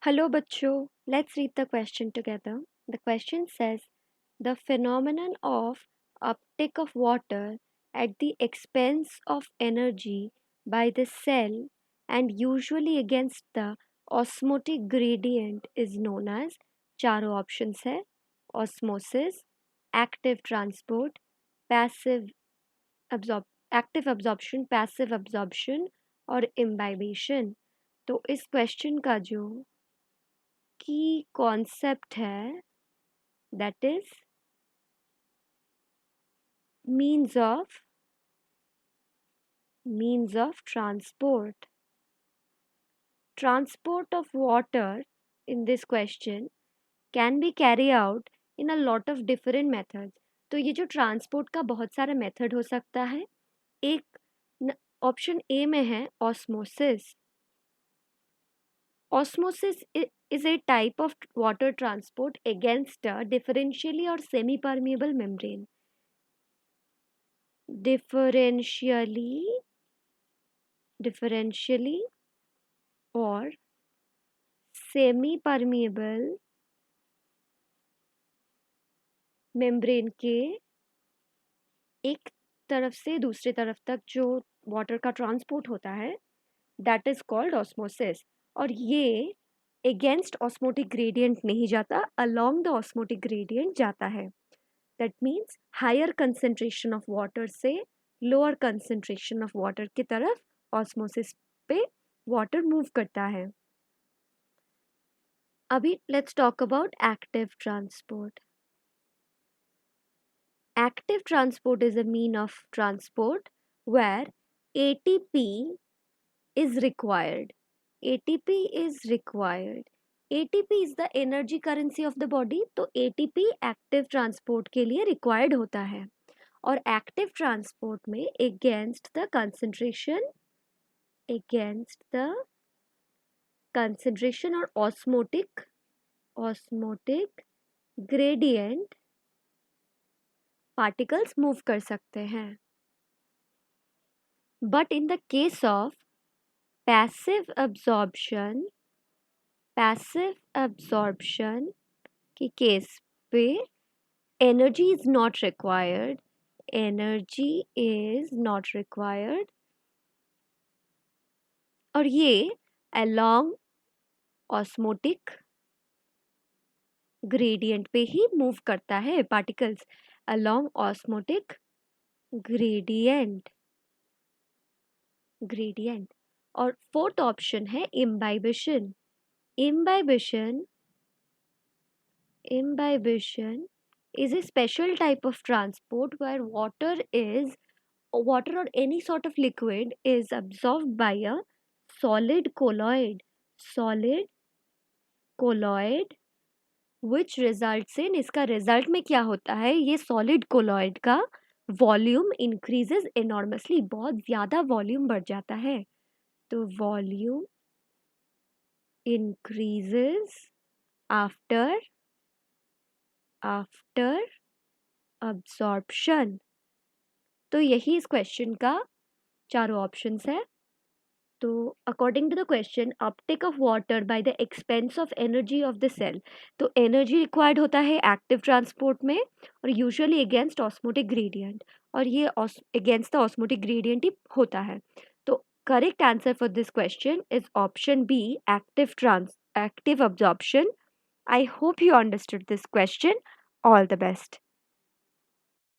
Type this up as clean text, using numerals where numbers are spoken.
Hello, bachcho. Let's read the question together. The question says the phenomenon of uptake of water at the expense of energy by the cell and usually against the osmotic gradient is known as चारों options है osmosis, active transport, passive absorb active absorption, passive absorption और imbibition. तो इस question का जो की concept है that is means of transport of water in this question can be carried out in a lot of different methods. तो ये जो ट्रांसपोर्ट का बहुत सारा मेथड हो सकता है. एक ऑप्शन ए में है osmosis. Osmosis is a type of water transport against a differentially or semi-permeable membrane. Differentially or semi-permeable membrane के एक तरफ से दूसरी तरफ तक जो वाटर का ट्रांसपोर्ट होता है दैट इज कॉल्ड ऑस्मोसिस. और ये अगेंस्ट ऑस्मोटिक ग्रेडियंट नहीं जाता, अलोंग द ऑस्मोटिक ग्रेडियंट जाता है. That means higher concentration of water से लोअर कंसेंट्रेशन ऑफ वाटर की तरफ ऑस्मोसिस पे वाटर मूव करता है. अभी let's talk about active transport. Active transport is a mean of transport where ATP is required. ATP is required. ATP is the energy currency of the body. तो ATP active transport के लिए required होता है. और active transport में against the concentration और osmotic gradient particles move कर सकते हैं. But in the case of passive absorption के केस पे energy is not required. और ये along osmotic gradient पे ही मूव करता है particles along osmotic gradient. और फोर्थ ऑप्शन है imbibition. Imbibition is a special type of transport where water or any sort of liquid is absorbed by a solid colloid which results in, इसका result में क्या होता है, ये solid colloid का volume increases enormously, बहुत ज़्यादा वॉल्यूम बढ़ जाता है. तो वॉल्यूम increases after absorption. तो यही इस क्वेश्चन का चारों ऑप्शंस है. तो according to the question uptake of water by the expense of energy of the cell, तो एनर्जी रिक्वायर्ड होता है एक्टिव ट्रांसपोर्ट में और यूजुअली अगेंस्ट ऑस्मोटिक ग्रेडियंट, और ये अगेंस्ट द ऑस्मोटिक ग्रेडियंट ही होता है. तो correct answer for this question is option B, active absorption. I hope you understood this question. All the best.